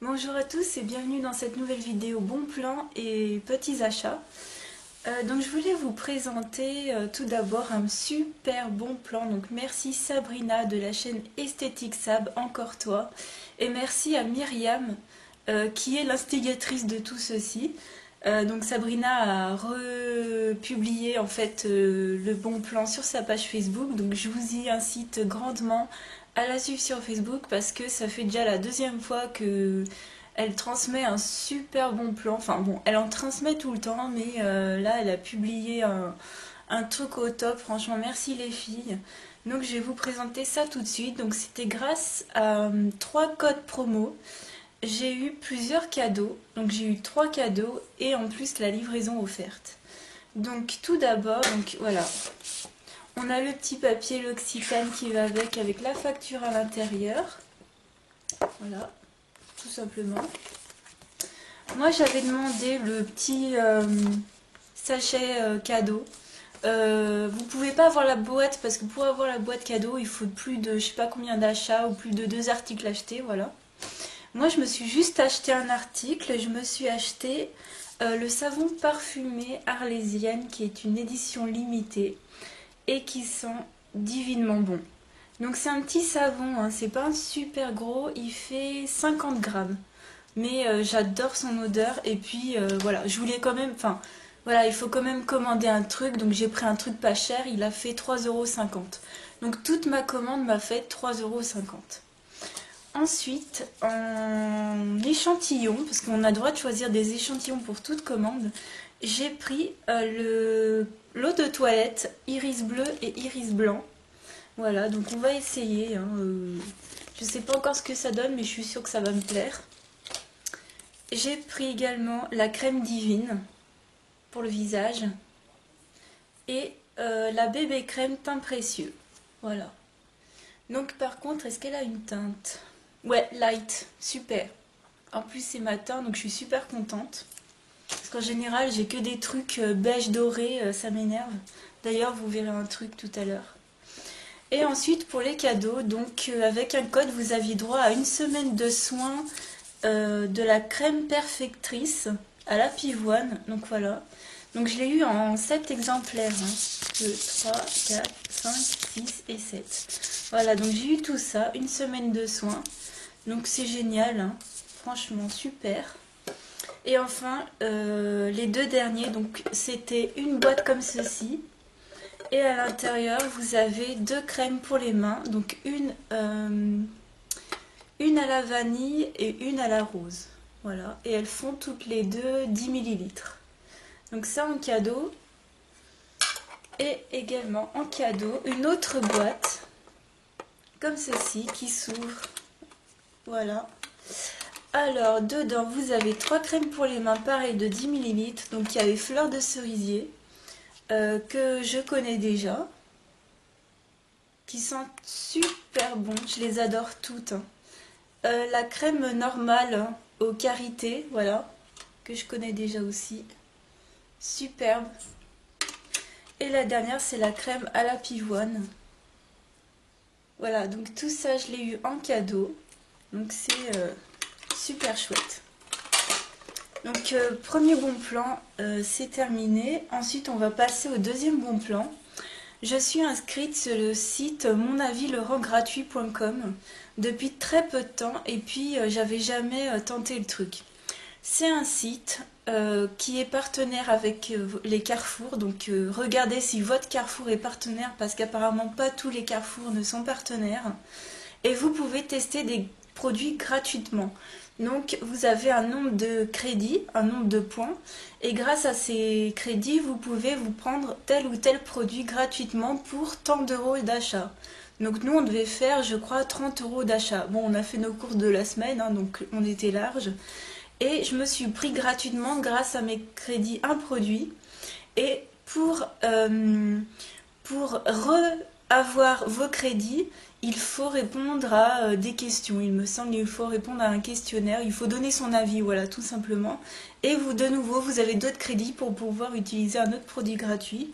Bonjour à tous et bienvenue dans cette nouvelle vidéo bon plan et petits achats. Donc je voulais vous présenter tout d'abord un super bon plan. Donc merci Sabrina de la chaîne Esthétique Sab, encore toi. Et merci à Myriam qui est l'instigatrice de tout ceci. Donc Sabrina a republié en fait le bon plan sur sa page Facebook. Donc je vous y incite grandement à la suivre sur Facebook parce que ça fait déjà la deuxième fois que elle transmet un super bon plan. Enfin bon, elle en transmet tout le temps, mais là elle a publié un truc au top. Franchement, merci les filles. Donc je vais vous présenter ça tout de suite. Donc c'était grâce à trois codes promo. J'ai eu plusieurs cadeaux. Donc j'ai eu trois cadeaux et en plus la livraison offerte. Donc tout d'abord, donc voilà. On a le petit papier L'Occitane qui va avec la facture à l'intérieur. Voilà, tout simplement. Moi j'avais demandé le petit sachet cadeau. Vous pouvez pas avoir la boîte parce que pour avoir la boîte cadeau il faut plus de je sais pas combien d'achats ou plus de 2 articles achetés, voilà. Moi je me suis juste acheté un article, je me suis acheté le savon parfumé Arlésienne qui est une édition limitée et qui sent divinement bon. Donc c'est un petit savon, hein, c'est pas un super gros, il fait 50 grammes. Mais j'adore son odeur et puis voilà, je voulais quand même, enfin voilà, il faut quand même commander un truc, donc j'ai pris un truc pas cher, il a fait 3,50 €. Donc toute ma commande m'a fait 3,50 €. Ensuite, en échantillon, parce qu'on a le droit de choisir des échantillons pour toute commande, j'ai pris l'eau de toilette iris bleu et iris blanc. Voilà, donc on va essayer. Hein, je sais pas encore ce que ça donne, mais je suis sûre que ça va me plaire. J'ai pris également la crème divine pour le visage et la bébé crème teint précieux. Voilà. Donc par contre, est-ce qu'elle a une teinte? Ouais, light, super. En plus c'est matin, donc je suis super contente. Parce qu'en général, j'ai que des trucs beige doré, ça m'énerve. D'ailleurs, vous verrez un truc tout à l'heure. Et ensuite, pour les cadeaux, donc avec un code, vous aviez droit à une semaine de soins de la crème perfectrice à la pivoine. Donc voilà. Donc je l'ai eu en 7 exemplaires. 2, 3, 4, 5, 6 et 7. Voilà, donc j'ai eu tout ça, une semaine de soins. Donc c'est génial, hein. Franchement super. Et enfin, les deux derniers, donc c'était une boîte comme ceci. Et à l'intérieur, vous avez deux crèmes pour les mains. Donc une à la vanille et une à la rose. Voilà. Et elles font toutes les deux 10 millilitres. Donc ça en cadeau. Et également en cadeau, une autre boîte. Comme ceci, qui s'ouvre. Voilà. Alors, dedans, vous avez trois crèmes pour les mains, pareil, de 10 millilitres. Donc il y a les fleurs de cerisier. Que je connais déjà, qui sentent super bon, je les adore toutes. Hein. La crème normale hein, aux karités, voilà, que je connais déjà aussi, superbe. Et la dernière, c'est la crème à la pivoine. Voilà, donc tout ça, je l'ai eu en cadeau, donc c'est super chouette. Donc premier bon plan, c'est terminé. Ensuite, on va passer au deuxième bon plan. Je suis inscrite sur le site monavislerendgratuit.com depuis très peu de temps et puis j'avais jamais tenté le truc. C'est un site qui est partenaire avec les Carrefour, donc regardez si votre Carrefour est partenaire parce qu'apparemment pas tous les Carrefour ne sont partenaires. Et vous pouvez tester des produits gratuitement. Donc vous avez un nombre de crédits, un nombre de points, et grâce à ces crédits, vous pouvez vous prendre tel ou tel produit gratuitement pour tant d'euros d'achat. Donc nous, on devait faire, je crois, 30 € d'achat. Bon, on a fait nos courses de la semaine, hein, donc on était large. Et je me suis pris gratuitement, grâce à mes crédits, un produit. Et pour avoir vos crédits, il faut répondre à des questions. Il me semble qu'il faut répondre à un questionnaire. Il faut donner son avis, voilà, tout simplement. Et vous, de nouveau, vous avez d'autres crédits pour pouvoir utiliser un autre produit gratuit.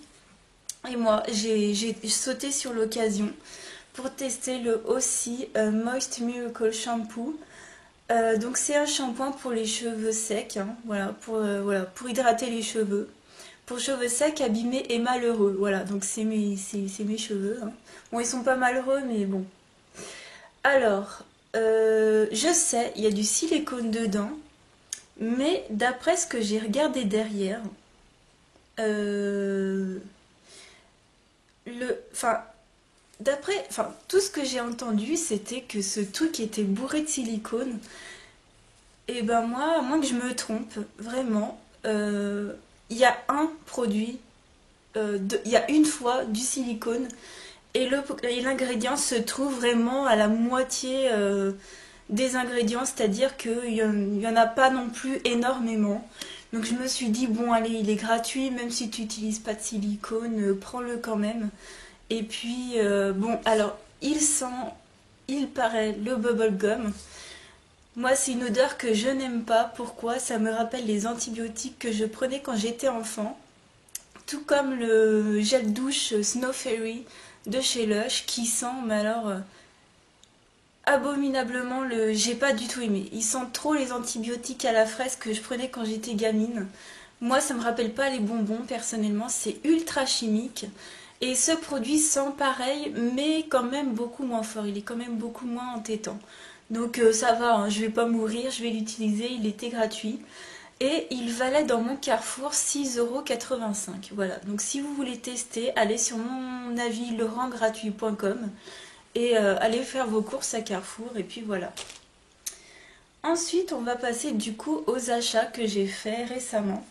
Et moi, j'ai sauté sur l'occasion pour tester le Aussie Moist Miracle Shampoo Donc c'est un shampoing pour les cheveux secs, hein, voilà, pour hydrater les cheveux. Pour cheveux secs, abîmés et malheureux. Voilà, donc c'est mes cheveux, hein. Bon, ils sont pas malheureux, mais bon. Alors, je sais, il y a du silicone dedans, mais d'après ce que j'ai regardé derrière, euh, enfin, tout ce que j'ai entendu, c'était que ce truc était bourré de silicone. Et ben moi, à moins que je me trompe, vraiment, il y a un produit, il y a une fois du silicone et l'ingrédient se trouve vraiment à la moitié des ingrédients, c'est-à-dire qu'il y en a pas non plus énormément. Donc je me suis dit, bon allez, il est gratuit, même si tu n'utilises pas de silicone, prends-le quand même. Et puis, bon, alors, il sent, il paraît, le bubblegum. Moi, c'est une odeur que je n'aime pas. Pourquoi? Ça me rappelle les antibiotiques que je prenais quand j'étais enfant. Tout comme le gel douche Snow Fairy de chez Lush qui sent, mais alors abominablement le. J'ai pas du tout aimé. Il sent trop les antibiotiques à la fraise que je prenais quand j'étais gamine. Moi, ça me rappelle pas les bonbons personnellement. C'est ultra chimique. Et ce produit sent pareil, mais quand même beaucoup moins fort. Il est quand même beaucoup moins entêtant. Donc ça va, hein, je vais pas mourir, je vais l'utiliser. Il était gratuit. Et il valait dans mon Carrefour 6,85 €. Voilà, donc si vous voulez tester, allez sur mon avis legrandgratuit.com et allez faire vos courses à Carrefour. Et puis voilà. Ensuite, on va passer du coup aux achats que j'ai fait récemment.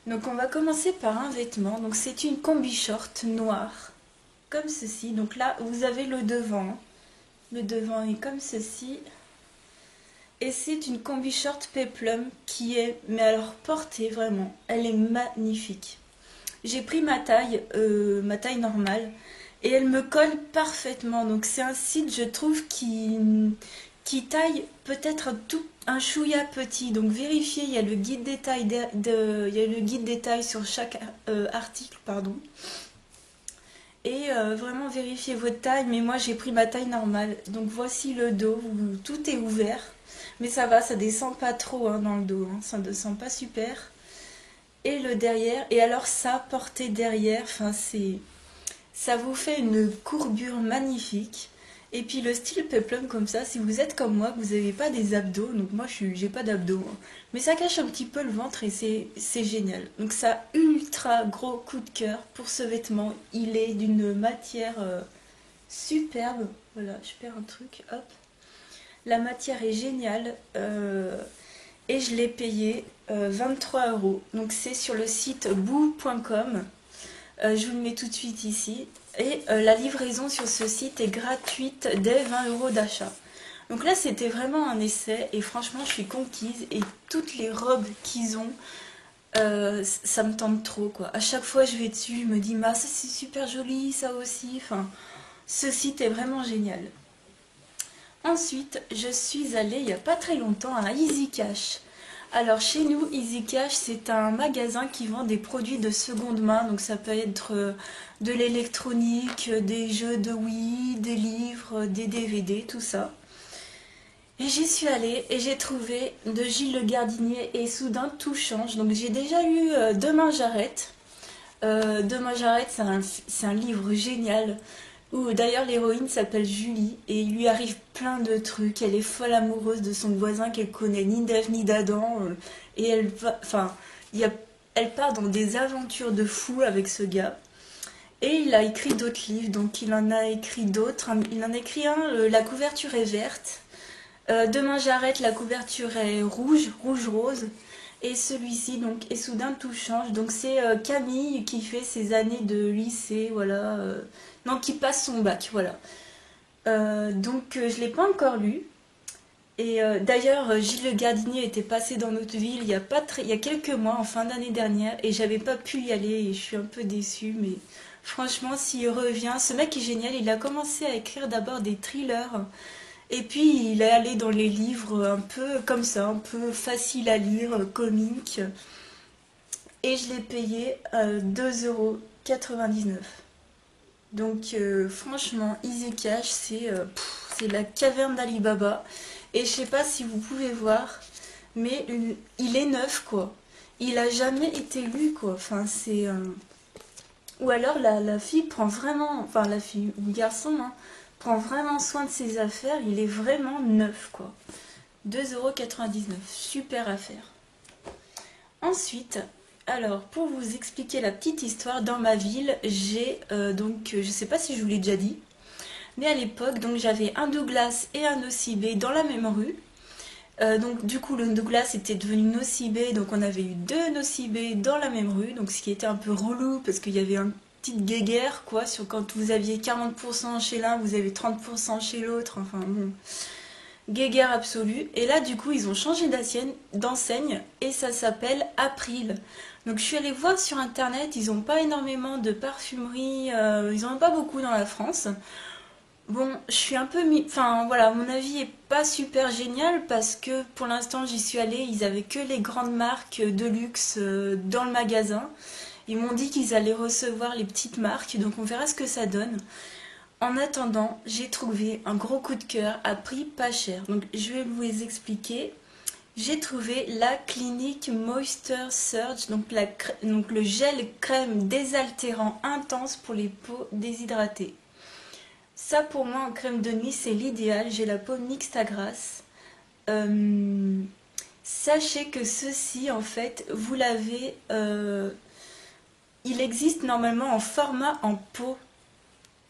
Donc on va commencer par un vêtement. Donc c'est une combi short noire, comme ceci. Donc là, vous avez le devant. Le devant est comme ceci. Et c'est une combi short péplum qui est, mais alors portée vraiment, elle est magnifique. J'ai pris ma taille normale, et elle me colle parfaitement. Donc c'est un site, je trouve, qui taille peut-être un chouïa petit. Donc vérifiez, il y a le guide détail, il y a le guide détail sur chaque article, pardon. Et vraiment vérifiez votre taille, mais moi j'ai pris ma taille normale. Donc voici le dos, où tout est ouvert. Mais ça va, ça descend pas trop hein, dans le dos, hein, ça ne descend pas super. Et le derrière, et alors ça, porté derrière, enfin ça vous fait une courbure magnifique. Et puis le style peplum comme ça, si vous êtes comme moi, que vous n'avez pas des abdos, donc moi j'ai pas d'abdos, hein, mais ça cache un petit peu le ventre et c'est génial. Donc ça, ultra gros coup de cœur pour ce vêtement. Il est d'une matière superbe. Voilà, je perds un truc, hop. La matière est géniale et je l'ai payé 23 €. Donc c'est sur le site boo.com. Je vous le mets tout de suite ici. Et la livraison sur ce site est gratuite dès 20 € d'achat. Donc là, c'était vraiment un essai et franchement, je suis conquise. Et toutes les robes qu'ils ont, ça me tente trop, quoi. À chaque fois, je vais dessus, je me dis, ça c'est super joli, ça aussi. Enfin, ce site est vraiment génial. Ensuite, je suis allée il n'y a pas très longtemps à Easy Cash. Alors chez nous, Easy Cash, c'est un magasin qui vend des produits de seconde main. Donc ça peut être de l'électronique, des jeux de Wii, des livres, des DVD, tout ça. Et j'y suis allée et j'ai trouvé de Gilles Le Gardinier et soudain tout change. Donc j'ai déjà eu Demain j'arrête. Demain j'arrête, c'est un livre génial où d'ailleurs l'héroïne s'appelle Julie et il lui arrive plein de trucs. Elle est folle amoureuse de son voisin qu'elle connaît ni d'Ève ni d'Adam et elle va, enfin, elle part dans des aventures de fou avec ce gars. Et il a écrit d'autres livres, donc il en a écrit d'autres. Il en a écrit un, la couverture est verte. Demain j'arrête, la couverture est rouge, rouge-rose. Et celui-ci, donc, et soudain tout change. Donc c'est Camille qui fait ses années de lycée, voilà. Non, qui passe son bac, voilà. Donc je ne l'ai pas encore lu. Et d'ailleurs, Gilles Le Gardinier était passé dans notre ville il y a quelques mois, en fin d'année dernière, et j'avais pas pu y aller, et je suis un peu déçue, mais franchement, s'il revient, ce mec est génial, il a commencé à écrire d'abord des thrillers, et puis il est allé dans les livres un peu comme ça, un peu facile à lire, comique, et je l'ai payé 2,99 €. Donc franchement, Easy Cash, c'est la caverne d'Ali Baba. Et je sais pas si vous pouvez voir, mais il est neuf, quoi. Il a jamais été lu, quoi. Enfin, c'est... Ou alors la fille prend vraiment... Enfin, la fille ou le garçon, hein, prend vraiment soin de ses affaires. Il est vraiment neuf, quoi. 2,99 €. Super affaire. Ensuite, alors, pour vous expliquer la petite histoire, dans ma ville, j'ai donc, je sais pas si je vous l'ai déjà dit, mais à l'époque, donc j'avais un Douglas et un Nocibé dans la même rue. Donc du coup le Douglas était devenu Nocibé, donc on avait eu deux Nocibés dans la même rue, donc ce qui était un peu relou parce qu'il y avait une petite guéguerre quoi, sur quand vous aviez 40% chez l'un, vous avez 30% chez l'autre, enfin bon, guéguerre absolue. Et là du coup ils ont changé d'enseigne et ça s'appelle April. Donc je suis allée voir sur internet, ils n'ont pas énormément de parfumerie, ils n'en ont pas beaucoup dans la France. Bon, je suis un peu Enfin voilà, mon avis est pas super génial parce que pour l'instant j'y suis allée, ils avaient que les grandes marques de luxe dans le magasin. Ils m'ont dit qu'ils allaient recevoir les petites marques, donc on verra ce que ça donne. En attendant, j'ai trouvé un gros coup de cœur à prix pas cher. Donc je vais vous les expliquer. J'ai trouvé la Clinique Moisture Surge, donc le gel crème désaltérant intense pour les peaux déshydratées. Ça pour moi en crème de nuit c'est l'idéal, j'ai la peau mixte à grasse. Sachez que ceci en fait vous l'avez, il existe normalement en format en pot.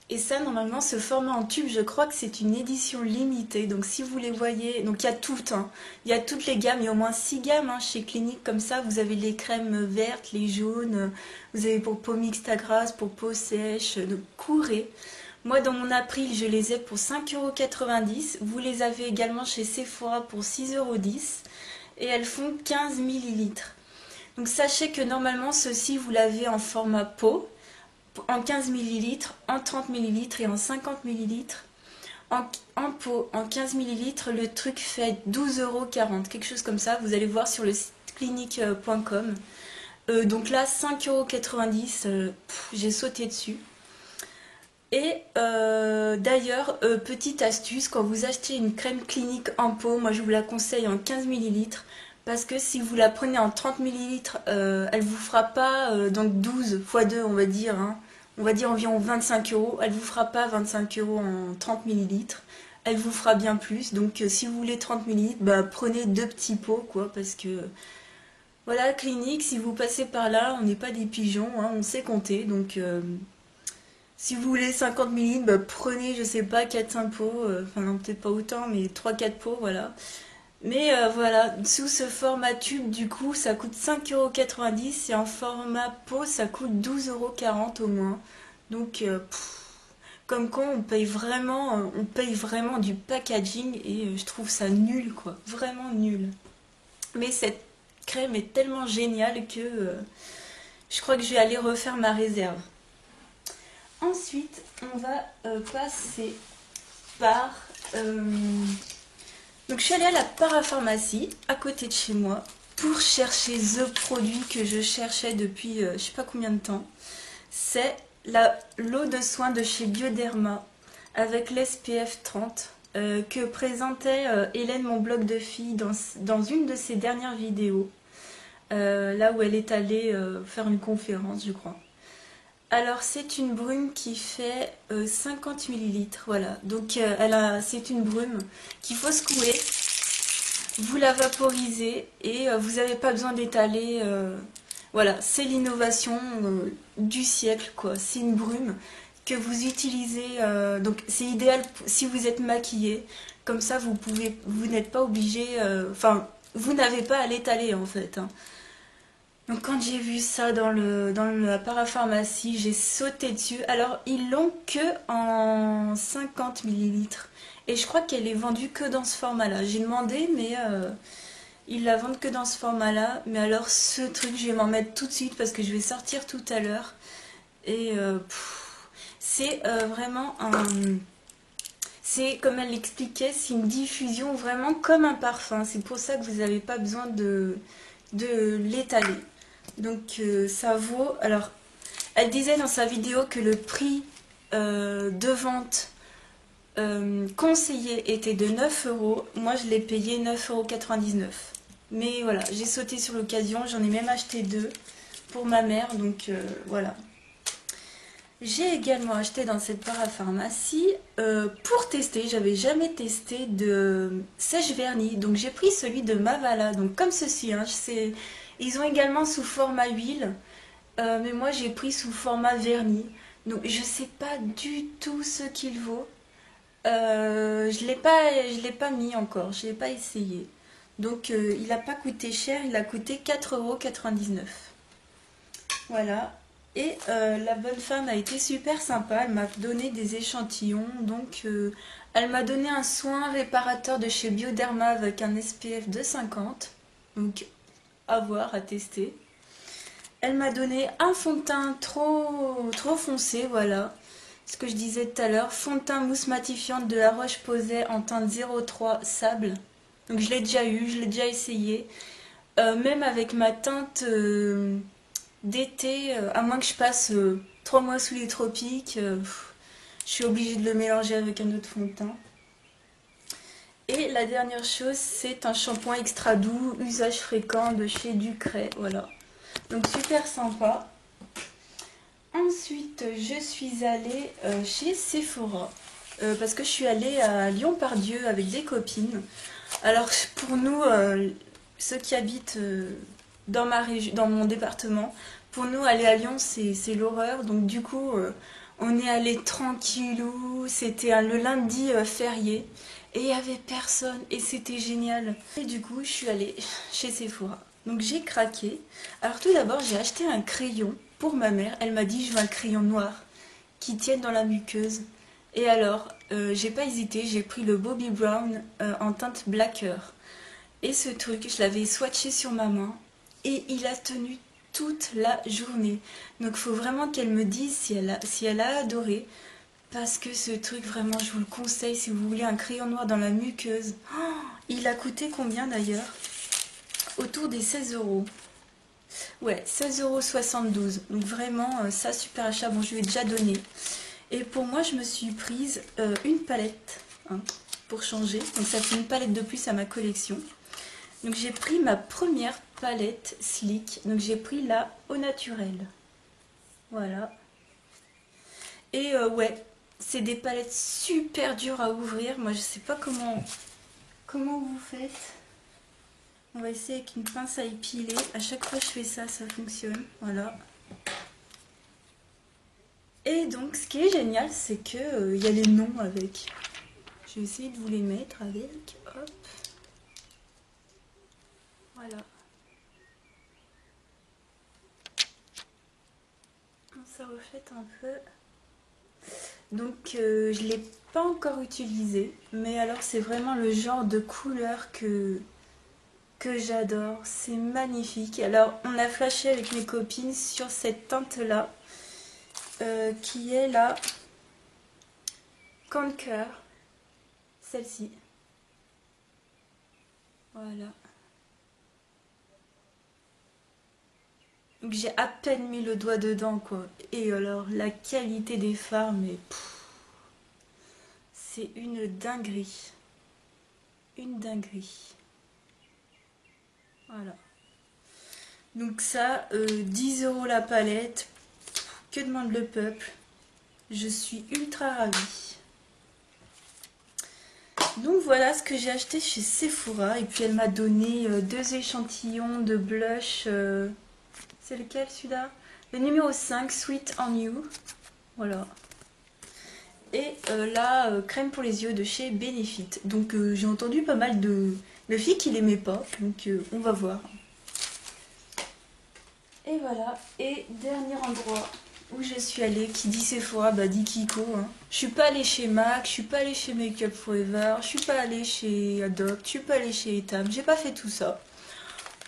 Et ça normalement ce format en tube je crois que c'est une édition limitée. Donc si vous les voyez, donc il y a toutes, hein. Il y a toutes les gammes, il y a au moins 6 gammes hein, chez Clinique comme ça. Vous avez les crèmes vertes, les jaunes, vous avez pour peau mixte à grasse, pour peau sèche, donc courez. Moi, dans mon April, je les ai pour 5,90 €. Vous les avez également chez Sephora pour 6,10 € et elles font 15 millilitres. Donc sachez que normalement, ceci, vous l'avez en format pot, en 15 millilitres, en 30 millilitres et en 50 millilitres. En pot, en 15 millilitres, le truc fait 12,40 €, quelque chose comme ça. Vous allez voir sur le site clinique.com. Donc là, 5,90 €, j'ai sauté dessus. Et d'ailleurs, petite astuce, quand vous achetez une crème Clinique en pot, moi je vous la conseille en 15 millilitres parce que si vous la prenez en 30 millilitres, elle vous fera pas, donc 12 x 2 on va dire, hein, on va dire environ 25 €, elle vous fera pas 25 € en 30 millilitres, elle vous fera bien plus, donc si vous voulez 30 millilitres, bah, prenez deux petits pots quoi, parce que voilà, Clinique, si vous passez par là, on n'est pas des pigeons, hein, on sait compter, donc... si vous voulez 50 millilitres, bah, prenez, je sais pas, 4-5 pots, enfin non, peut-être pas autant, mais 3-4 pots, voilà. Mais voilà, sous ce format tube, du coup, ça coûte 5,90 € et en format pot, ça coûte 12,40 € au moins. Donc, comme quoi, on paye vraiment du packaging et je trouve ça nul, quoi. Vraiment nul. Mais cette crème est tellement géniale que je crois que je vais aller refaire ma réserve. Ensuite, on va passer par... Donc je suis allée à la parapharmacie, à côté de chez moi, pour chercher the produit que je cherchais depuis je sais pas combien de temps. C'est l'eau de soin de chez Bioderma, avec l'SPF 30, que présentait Hélène, mon blog de filles, dans une de ses dernières vidéos. Là où elle est allée faire une conférence, je crois. Alors c'est une brume qui fait 50 millilitres, voilà. Donc c'est une brume qu'il faut secouer, vous la vaporisez et vous n'avez pas besoin d'étaler. Voilà, c'est l'innovation du siècle, quoi. C'est une brume que vous utilisez, donc c'est idéal si vous êtes maquillé. Comme ça, vous n'êtes pas obligé, enfin, vous n'avez pas à l'étaler en fait, hein. Donc quand j'ai vu ça dans la parapharmacie, j'ai sauté dessus. Alors ils l'ont que en 50 millilitres. Et je crois qu'elle est vendue que dans ce format-là. J'ai demandé, mais ils la vendent que dans ce format-là. Mais alors ce truc, je vais m'en mettre tout de suite parce que je vais sortir tout à l'heure. Et c'est vraiment un... C'est, comme elle l'expliquait, c'est une diffusion vraiment comme un parfum. C'est pour ça que vous n'avez pas besoin de l'étaler. Donc ça vaut... Alors, elle disait dans sa vidéo que le prix de vente conseillé était de 9 euros. Moi, je l'ai payé 9,99 €. Mais voilà, j'ai sauté sur l'occasion. J'en ai même acheté deux pour ma mère. Donc voilà. J'ai également acheté dans cette parapharmacie pour tester. J'avais jamais testé de sèche-vernis. Donc j'ai pris celui de Mavala. Donc comme ceci. Hein, ils ont également sous format huile. Mais moi j'ai pris sous format vernis. Donc je sais pas du tout ce qu'il vaut. Je l'ai pas mis encore, je l'ai pas essayé. Donc il n'a pas coûté cher, il a coûté 4,99 €. Voilà. Et la bonne femme a été super sympa, elle m'a donné des échantillons. Donc elle m'a donné un soin réparateur de chez Bioderma avec un SPF de 50. Donc à voir, à tester. Elle m'a donné un fond de teint trop foncé, voilà. Ce que je disais tout à l'heure, fond de teint mousse matifiante de La Roche-Posay en teinte 03 sable. Donc je l'ai déjà eu, je l'ai déjà essayé. Même avec ma teinte d'été, à moins que je passe 3 mois sous les tropiques, je suis obligée de le mélanger avec un autre fond de teint. Et la dernière chose, c'est un shampoing extra doux, usage fréquent de chez Ducray, voilà. Donc super sympa. Ensuite, je suis allée chez Sephora parce que je suis allée à Lyon-Part-Dieu avec des copines. Alors pour nous, ceux qui habitent dans ma région, dans mon département, pour nous aller à Lyon c'est l'horreur. Donc du coup, on est allé tranquillou. C'était le lundi férié et il n'y avait personne et c'était génial. Et du coup, je suis allée chez Sephora. Donc j'ai craqué. Alors tout d'abord, j'ai acheté un crayon pour ma mère. Elle m'a dit je veux un crayon noir qui tienne dans la muqueuse. Et alors, j'ai pas hésité, j'ai pris le Bobbi Brown en teinte Blacker. Et ce truc, je l'avais swatché sur ma main et il a tenu toute la journée. Donc il faut vraiment qu'elle me dise si elle a adoré. Parce que ce truc, vraiment, je vous le conseille si vous voulez un crayon noir dans la muqueuse. Oh, il a coûté combien d'ailleurs? Autour des 16 €. Ouais, 16,72 €. Donc vraiment, ça, super achat. Bon, je lui ai déjà donné. Et pour moi, je me suis prise une palette hein, pour changer. Donc ça fait une palette de plus à ma collection. Donc j'ai pris ma première palette Sleek. Donc j'ai pris la Au Naturel. Voilà. Et ouais, c'est des palettes super dures à ouvrir. Moi, je sais pas comment vous faites. On va essayer avec une pince à épiler. À chaque fois que je fais ça, ça fonctionne. Voilà. Et donc, ce qui est génial, c'est que y a les noms avec. Je vais essayer de vous les mettre avec. Hop. Voilà. Ça reflète un peu. Donc, je ne l'ai pas encore utilisé. Mais alors, c'est vraiment le genre de couleur que j'adore. C'est magnifique. Alors, on a flashé avec mes copines sur cette teinte-là. Qui est la Conquer, celle-ci. Voilà. Donc j'ai à peine mis le doigt dedans quoi. Et alors la qualité des fards, mais c'est une dinguerie. Une dinguerie. Voilà. Donc ça, 10 € la palette. Que demande le peuple? Je suis ultra ravie. Donc voilà ce que j'ai acheté chez Sephora. Et puis elle m'a donné deux échantillons de blush. C'est lequel celui-là? Le numéro 5, Sweet on You. Voilà. Et la crème pour les yeux de chez Benefit. Donc j'ai entendu pas mal de filles qui l'aimaient pas. Donc on va voir. Et voilà. Et dernier endroit où je suis allée, qui dit Sephora, bah dit Kiko. Hein. Je suis pas allée chez MAC, je suis pas allée chez Make Up Forever, je suis pas allée chez Adopt, je suis pas allée chez Etam. J'ai pas fait tout ça.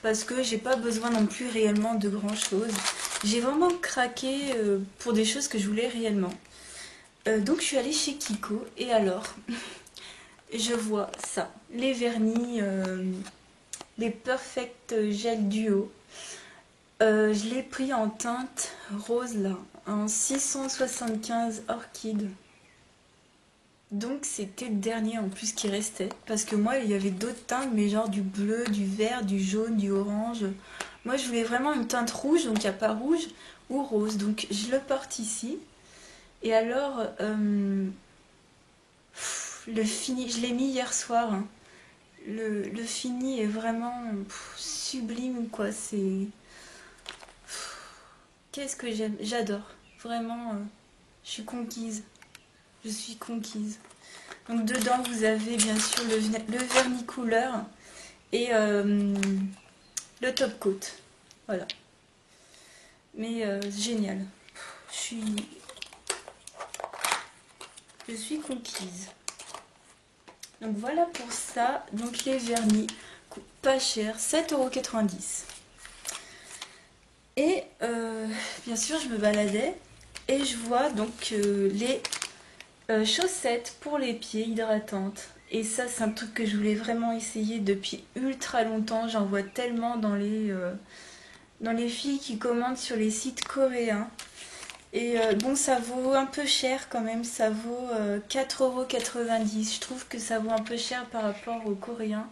Parce que j'ai pas besoin non plus réellement de grand chose. J'ai vraiment craqué pour des choses que je voulais réellement. Donc je suis allée chez Kiko et alors je vois ça. Les vernis, les Perfect Gel Duo. Je l'ai pris en teinte rose là, en 675 Orchid. Donc c'était le dernier en plus qui restait. Parce que moi, il y avait d'autres teintes, mais genre du bleu, du vert, du jaune, du orange. Moi, je voulais vraiment une teinte rouge, donc il n'y a pas rouge ou rose. Donc je le porte ici. Et alors, le fini, je l'ai mis hier soir, hein. Le fini est vraiment sublime, quoi. C'est... Qu'est-ce que j'aime. J'adore. Vraiment, je suis conquise. Je suis conquise. Donc dedans, vous avez bien sûr le vernis couleur et le top coat. Voilà. Mais génial. Je suis conquise. Donc voilà pour ça. Donc les vernis coûtent pas cher, 7,90 €. Et bien sûr, je me baladais et je vois donc les chaussettes pour les pieds hydratantes. Et ça, c'est un truc que je voulais vraiment essayer depuis ultra longtemps. J'en vois tellement dans les filles qui commandent sur les sites coréens. Et bon, ça vaut un peu cher quand même. Ça vaut 4,90 €. Je trouve que ça vaut un peu cher par rapport aux coréens.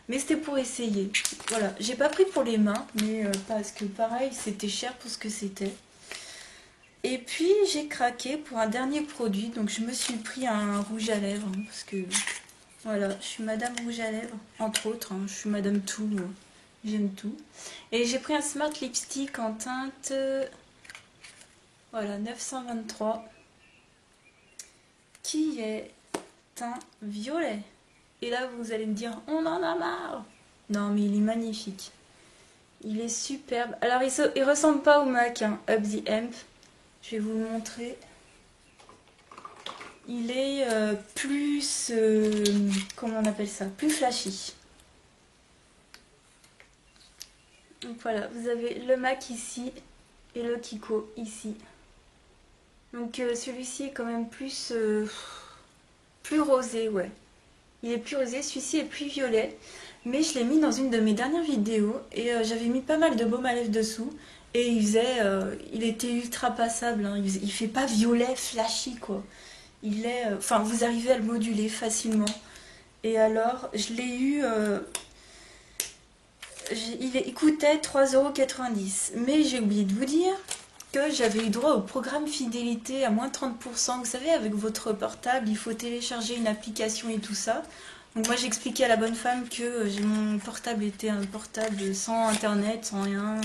Mais c'était pour essayer. Voilà, j'ai pas pris pour les mains, mais parce que pareil, c'était cher pour ce que c'était. Et puis j'ai craqué pour un dernier produit, donc je me suis pris un rouge à lèvres, hein, parce que voilà, je suis Madame Rouge à lèvres, entre autres, hein, je suis Madame Tout, j'aime tout. Et j'ai pris un Smart Lipstick en teinte, voilà, 923, qui est un violet. Et là vous allez me dire, on en a marre. Non mais il est magnifique, il est superbe. Alors il ressemble pas au MAC, hein, Up the Amp. Je vais vous le montrer. Il est plus... comment on appelle ça? Plus flashy. Donc voilà, vous avez le MAC ici et le Kiko ici. Donc celui-ci est quand même plus rosé, ouais. Il est plus rosé, celui-ci est plus violet. Mais je l'ai mis dans une de mes dernières vidéos et j'avais mis pas mal de baume à lèvres dessous. Et il était ultra passable, hein. Il fait pas violet flashy, quoi. Il est, enfin, vous arrivez à le moduler facilement. Et alors, je l'ai eu, il coûtait 3,90 €. Mais j'ai oublié de vous dire que j'avais eu droit au programme fidélité à moins 30%. Vous savez, avec votre portable, il faut télécharger une application et tout ça. Donc moi, j'expliquais à la bonne femme que mon portable était un portable sans internet, sans rien.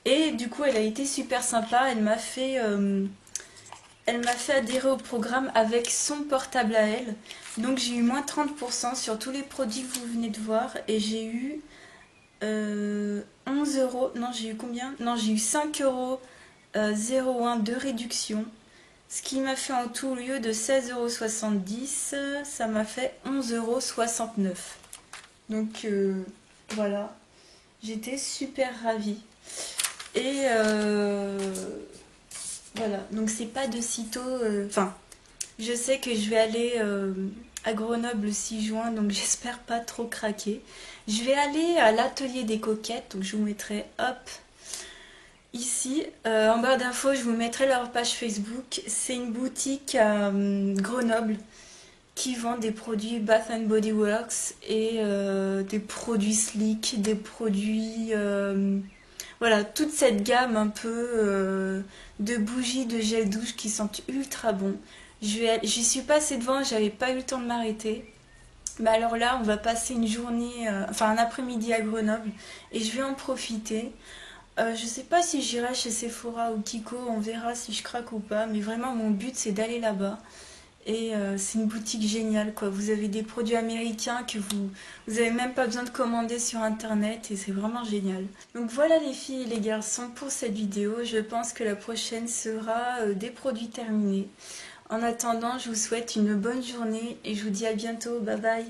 Et du coup, elle a été super sympa. Elle m'a fait adhérer au programme avec son portable à elle. Donc j'ai eu moins 30% sur tous les produits que vous venez de voir. Et j'ai eu 11 €. Non, j'ai eu combien? Non, j'ai eu 5,01 € de réduction. Ce qui m'a fait en tout, au lieu de 16,70 €, ça m'a fait 11,69 €. Donc voilà, j'étais super ravie. Et voilà, donc c'est pas de sitôt... Enfin, je sais que je vais aller à Grenoble le 6 juin, donc j'espère pas trop craquer. Je vais aller à l'atelier des coquettes, donc je vous mettrai, hop, ici. En barre d'infos, je vous mettrai leur page Facebook. C'est une boutique à Grenoble qui vend des produits Bath and Body Works et des produits Sleek, des produits... voilà, toute cette gamme un peu de bougies de gel douche qui sentent ultra bon. J'y suis passée devant, j'avais pas eu le temps de m'arrêter. Mais alors là, on va passer une journée, enfin un après-midi à Grenoble et je vais en profiter. Je sais pas si j'irai chez Sephora ou Kiko, on verra si je craque ou pas. Mais vraiment, mon but c'est d'aller là-bas. Et c'est une boutique géniale, quoi. Vous avez des produits américains que vous avez même pas besoin de commander sur internet et c'est vraiment génial. Donc voilà les filles et les garçons pour cette vidéo. Je pense que la prochaine sera des produits terminés. En attendant, je vous souhaite une bonne journée et je vous dis à bientôt. Bye bye.